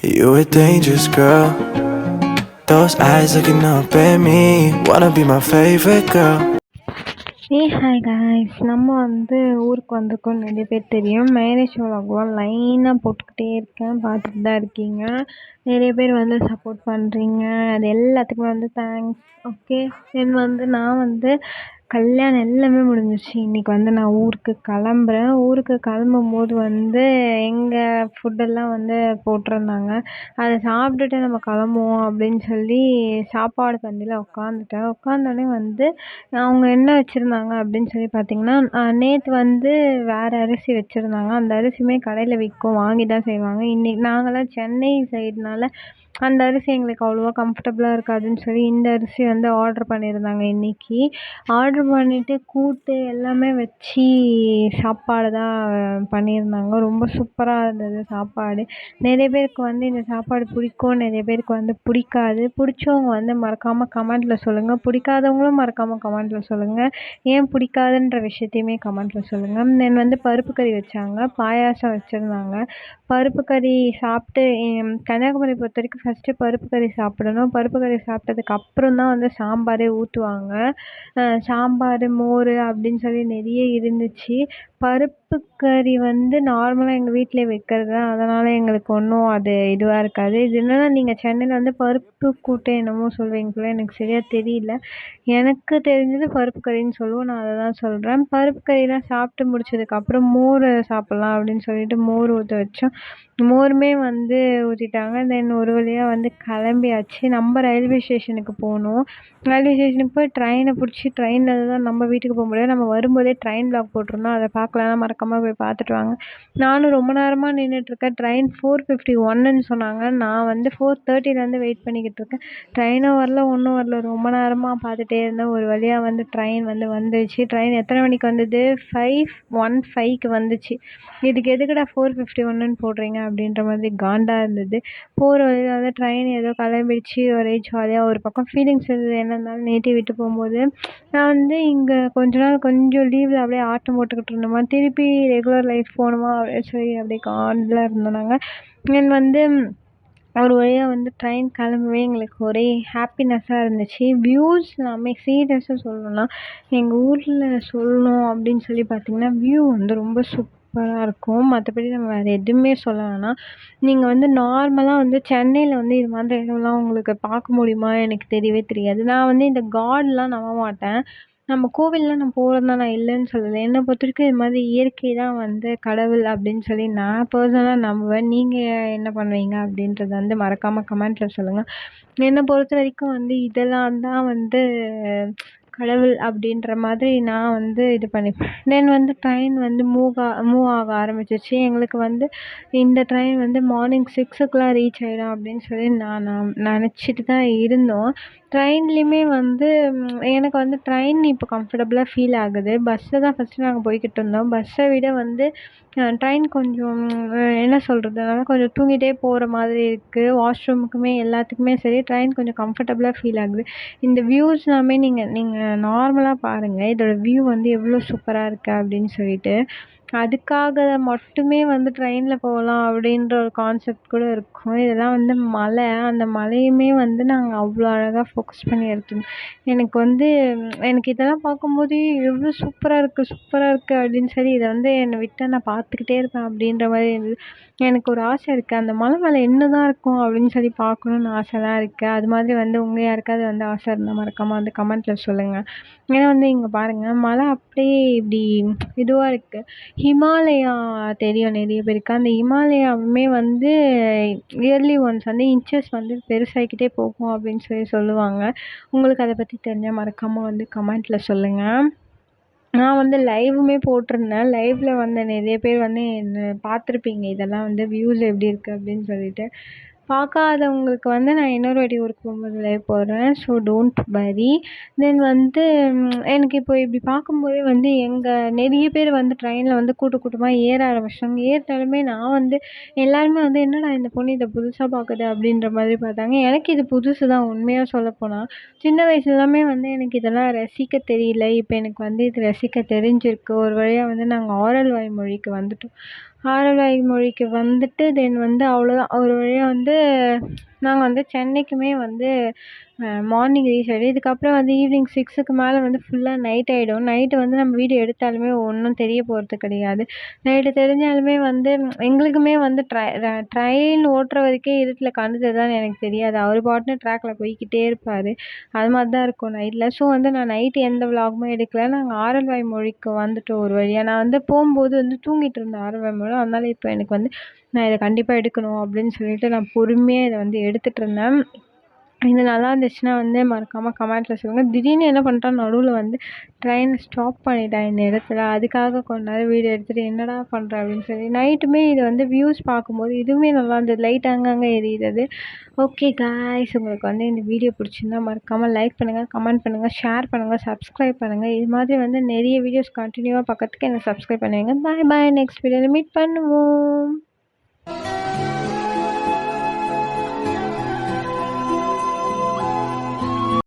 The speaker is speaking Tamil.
You a dangerous girl. Those eyes looking up at me. Wanna be my favorite girl. Hi guys, நம்ம ஊருக்கு வந்திருக்கோம். நிறைய பேர் தெரியும். மேரேஜ் vlogலாம் லைனாக போட்டுக்கிட்டே இருக்கேன், பார்த்துட்டு தான் இருக்கீங்க. நிறைய பேர் சப்போர்ட் பண்ணுறீங்க, அது எல்லாத்துக்குமே தேங்க்ஸ். ஓகே, தென் நான் கல்யாணம் எல்லாமே முடிஞ்சிருச்சு. இன்றைக்கி நான் ஊருக்கு கிளம்புறேன். ஊருக்கு கிளம்பும்போது எங்கள் ஃபுட்டெல்லாம் போட்டிருந்தாங்க. அதை சாப்பிட்டுட்டு நம்ம கிளம்புவோம் அப்படின்னு சொல்லி சாப்பாடு பந்தியில் உட்காந்துட்டேன். உட்காந்தோடனே அவங்க என்ன வச்சுருந்தாங்க அப்படின்னு சொல்லி பார்த்தீங்கன்னா, நேற்று வேறு அரிசி வச்சுருந்தாங்க. அந்த அரிசியுமே கடையில் விற்கும், வாங்கி தான் செய்வாங்க. இன்னைக்கு நாங்கள்லாம் சென்னை சைடுனால அந்த அரிசி எங்களுக்கு அவ்வளோவா கம்ஃபர்டபுளாக இருக்காதுன்னு சொல்லி இந்த அரிசி ஆர்டர் பண்ணியிருந்தாங்க இன்றைக்கி. ஆர்டர் பண்ணிவிட்டு கூட்டு எல்லாமே வச்சு சாப்பாடு தான் பண்ணியிருந்தாங்க. ரொம்ப சூப்பராக இருந்தது சாப்பாடு. நிறைய பேருக்கு இந்த சாப்பாடு பிடிக்கும், நிறைய பேருக்கு பிடிக்காது. பிடிச்சவங்க மறக்காமல் கமெண்ட்டில் சொல்லுங்கள், பிடிக்காதவங்களும் மறக்காமல் கமெண்ட்டில் சொல்லுங்கள். ஏன் பிடிக்காதுன்ற விஷயத்தையுமே கமெண்ட்டில் சொல்லுங்கள். தென் பருப்பு கறி வச்சாங்க, பாயாசம் வச்சுருந்தாங்க. பருப்பு கறி சாப்பிட்டு கன்னியாகுமரி பொறுத்த வரைக்கும் ஃபஸ்ட்டு பருப்பு கறி சாப்பிடணும். பருப்பு கறி சாப்பிட்டதுக்கு அப்புறம் தான் சாம்பாரே ஊற்றுவாங்க. சாம்பார், மோர் அப்படின்னு சொல்லி நிறைய இருந்துச்சு. பருப்பு கறி நார்மலாக எங்கள் வீட்டிலே வைக்கிறது தான், அதனால் எங்களுக்கு ஒன்றும் அது இதுவாக இருக்காது. இது என்னன்னா, நீங்கள் சென்னையில் பருப்பு கூட்டு என்னமோ சொல்வீங்க போல, எனக்கு சரியாக தெரியல. எனக்கு தெரிஞ்சது பருப்பு கறின்னு சொல்லுவோம், நான் அதை தான் சொல்கிறேன். பருப்பு கறிலாம் சாப்பிட்டு முடிச்சதுக்கப்புறம் மோர் சாப்பிட்லாம் அப்படின்னு சொல்லிட்டு மோர் ஊற்ற வச்சோம். மோருமே ஊற்றிட்டாங்க. தென் ஒரு வழியாக கிளம்பியாச்சு. நம்ம ரயில்வே ஸ்டேஷனுக்கு போகணும். ரயில்வே ஸ்டேஷனுக்கு போய் ட்ரெயினை பிடிச்சி, ட்ரெயினில் தான் நம்ம வீட்டுக்கு போக முடியாது. நம்ம வரும்போதே ட்ரெயின் வ்ளாக் போட்டிருந்தோம், அதை பார்க்கலன்னா மறக்காமல் போய் பார்த்துட்டு வாங்க. நானும் ரொம்ப நேரமாக நின்றுட்டுருக்கேன். ட்ரெயின் 4:51ன்னு சொன்னாங்க. நான் 4:30லேருந்து வெயிட் பண்ணிக்கிட்டு இருக்கேன். ட்ரெயினும் வரல, ஒன்றும் வரல. ரொம்ப நேரமாக பார்த்துட்டே இருந்தேன். ஒரு வழியாக ட்ரெயின் வந்துச்சு. ட்ரெயின் எத்தனை மணிக்கு வந்தது? 5:15க்கு வந்துச்சு. இதுக்கு எதுக்குடா 4:51ன்னு போடுறீங்க அப்படின்ற மாதிரி காண்டா இருந்தது. போகிற வழியில் ட்ரெயின் ஏதோ கிளம்பிடுச்சு. ஒரே ஜாலியாக ஒரு பக்கம் ஃபீலிங்ஸ் இருந்தது. என்ன இருந்தாலும் நேட்டிவ் விட்டு போகும்போது நான் இங்கே கொஞ்ச நாள் கொஞ்சம் லீவில் அப்படியே ஆட்டம் போட்டுக்கிட்டு இருந்தோமா, திருப்பி ரெகுலர் லைஃப் போகணுமா அப்படின்னு சொல்லி அப்படியே காண்டில் இருந்தோம் நாங்கள். தென் ஒரு வழியாக ட்ரெயின் கிளம்பவே எங்களுக்கு ஒரே ஹாப்பினஸ்ஸாக இருந்துச்சு. வியூஸ் எல்லாமே சீரியஸாக சொல்லணும்னா, எங்கள் ஊரில் சொல்லணும் அப்படின்னு சொல்லி பார்த்திங்கன்னா, வியூ ரொம்ப சூப்பராக இருக்கும். மற்றபடி நம்ம வேறு எதுவுமே சொல்ல வேணாம். நீங்கள் நார்மலாக சென்னையில் இது மாதிரி இடம்லாம் உங்களுக்கு பார்க்க முடியுமா எனக்கு தெரியவே தெரியாது. நான் இந்த காட்லாம் நம்ப மாட்டேன். நம்ம கோவில்லாம் நான் போகிறதா நான் இல்லைன்னு சொல்லலை. என்னை பொறுத்தவரைக்கும் இது மாதிரி இயற்கை தான் கடவுள் அப்படின்னு சொல்லி நான் பர்சனலாக நம்புவேன். நீங்கள் என்ன பண்ணுவீங்க அப்படின்றத மறக்காமல் கமெண்ட்டில் சொல்லுங்கள். என்னை பொறுத்த வரைக்கும் இதெல்லாம் தான் கடவுள் அப்படின்ற மாதிரி நான் இது பண்ணிப்பேன். தென் ட்ரெயின் மூவ் ஆக ஆரம்பிச்சிச்சு. எங்களுக்கு இந்த ட்ரெயின் மார்னிங் 6க்குலாம் ரீச் ஆகிடும் அப்படின்னு சொல்லி நான் நினச்சிட்டு தான் இருந்தோம். ட்ரெயின்லேயுமே எனக்கு ட்ரெயின் இப்போ கம்ஃபர்டபுளாக ஃபீல் ஆகுது. பஸ்ஸில் தான் ஃபஸ்ட்டு நாங்கள் போய்கிட்டு இருந்தோம். பஸ்ஸை விட ட்ரெயின் கொஞ்சம் என்ன சொல்கிறது, அதனால் கொஞ்சம் தூங்கிட்டே போகிற மாதிரி இருக்குது. வாஷ்ரூமுக்குமே எல்லாத்துக்குமே சரி, ட்ரெயின் கொஞ்சம் கம்ஃபர்டபுளாக ஃபீல் ஆகுது. இந்த வியூஸ் எல்லாமே நீங்கள் நார்மலாக பாருங்கள். இதோட வியூ எவ்வளோ சூப்பராக இருக்குது அப்படின்னு சொல்லிட்டு. அதுக்காக மட்டுமே ட்ரெயினில் போகலாம் அப்படின்ற ஒரு கான்செப்ட் கூட இருக்கும். இதெல்லாம் மலை, அந்த மலையுமே நாங்கள் அவ்வளோ அழகாக ஃபோக்கஸ் பண்ணி எடுத்தோம். எனக்கு இதெல்லாம் பார்க்கும்போது எவ்வளோ சூப்பராக இருக்குது, சூப்பராக இருக்குது அப்படின்னு சொல்லி இதை என்னை விட்டால் நான் பார்த்துக்கிட்டே இருப்பேன் அப்படின்ற மாதிரி இருந்தது. எனக்கு ஒரு ஆசை இருக்குது, அந்த மலை மேலே என்ன தான் இருக்கும் அப்படின்னு சொல்லி பார்க்கணுன்னு ஆசைலாம் இருக்குது. அது மாதிரி உங்கள் யாருக்காவது ஆசை இருந்தால் மறக்காமல் கமெண்ட்டில் சொல்லுங்கள். ஏன்னா இங்கே பாருங்கள், மலை அப்படியே இப்படி இதுவாக இருக்குது. ஹிமாலயா தெரியும் நிறைய பேருக்கு. அந்த ஹிமாலயாவுமே இயர்லி ஒன்ஸ் இன்ச்சஸ் பெருசாகிக்கிட்டே போகும் அப்படின்னு சொல்லி சொல்லுவாங்க. உங்களுக்கு அதை பற்றி தெரிஞ்சால் மறக்காமல் கமெண்ட்டில் சொல்லுங்கள். நான் லைவுமே போட்டிருந்தேன். லைவில் நிறைய பேர் என்ன பார்த்துருப்பீங்க. இதெல்லாம் வியூஸ் எப்படி இருக்குது அப்படின்னு சொல்லிட்டு. பார்க்காதவங்களுக்கு நான் இன்னொரு வாட்டி ஊருக்கு போகும்போது லைவ் போடுறேன். So don't worry. தென் எனக்கு இப்போ இப்படி பார்க்கும்போதே எங்கள் நிறைய பேர் ட்ரெயினில் கூட்டமாக ஏற ஆரம்பிச்சிட்டாங்க. ஏறினாலுமே நான் எல்லாருமே என்னடா இந்த பொண்ணு இதை புதுசாக பார்க்குது அப்படின்ற மாதிரி பார்த்தாங்க. எனக்கு இது புதுசு தான் உண்மையாக சொல்லப்போனால். சின்ன வயசுலாமே எனக்கு இதெல்லாம் ரசிக்க தெரியல. இப்போ எனக்கு இது ரசிக்க தெரிஞ்சிருக்கு. ஒரு வழியாக நாங்கள் ஆரல் வாய்மொழிக்கு வந்துட்டோம். ஆரல்வாய் மொழிக்கு வந்துட்டு தென் வந்து அவ்வளோதான். ஒரு வழியாக வந்து நாங்கள் வந்து சென்னைக்குமே வந்து மார்னிங் ரீச் ஆகிடும். இதுக்கப்புறம் வந்து ஈவினிங் 6க்கு மேலே வந்து ஃபுல்லாக நைட் ஆகிடும். நைட்டு வந்து நம்ம வீடியோ எடுத்தாலுமே ஒன்றும் தெரிய போகிறது கிடையாது. நைட்டு தெரிஞ்சாலுமே வந்து எங்களுக்குமே வந்து ட்ரெயின் ஓட்டுற வரைக்கே இருட்டில் கண்ணு தெரியுதான்னு எனக்கு தெரியாது. அவர் பாட்டுன்னு ட்ராக்ல போய்க்கிட்டே இருப்பார். அது மாதிரி தான் இருக்கும் நைட்டில். ஸோ வந்து நான் நைட்டு எந்த விலாகுமே எடுக்கல. நாங்கள் ஆரல்வாய் மொழிக்கு வந்துட்டோம் ஒரு வழியாக. நான் வந்து போகும்போது வந்து தூங்கிட்டு இருந்தேன் ஆரல்வாய் மொழி. அதனால இப்போ எனக்கு வந்து நான் இதை கண்டிப்பாக எடுக்கணும் அப்படின்னு சொல்லிட்டு நான் பொறுமையாக இதை வந்து எடுத்துகிட்டு இருந்தேன். இது நல்லா இருந்துச்சுன்னா வந்து மறக்காமல் கமெண்ட்டில் சொல்லுங்கள். திடீர்னு என்ன பண்ணிட்டான், நடுவில் வந்து ட்ரெயினை ஸ்டாப் பண்ணிட்டான் இந்த இடத்துல. அதுக்காக கொஞ்ச நேரம் வீடியோ எடுத்துகிட்டு என்னடா பண்ணுற அப்படின்னு சொல்லி நைட்டுமே இது வந்து வியூஸ் பார்க்கும்போது இதுவுமே நல்லா இருந்தது. லைட் அங்கங்கே எரியுது. ஓகே காய்ஸ், உங்களுக்கு வந்து இந்த வீடியோ பிடிச்சிருந்தா மறக்காமல் லைக் பண்ணுங்கள், கமெண்ட் பண்ணுங்கள், ஷேர் பண்ணுங்கள், சப்ஸ்கிரைப் பண்ணுங்கள். இது மாதிரி வந்து நிறைய வீடியோஸ் கண்டினியூவாக பார்க்கறதுக்கு என்ன சப்ஸ்கிரைப் பண்ணுவீங்க. பாய் பாய், நெக்ஸ்ட் வீடியோவில் மீட் பண்ணுவோம்.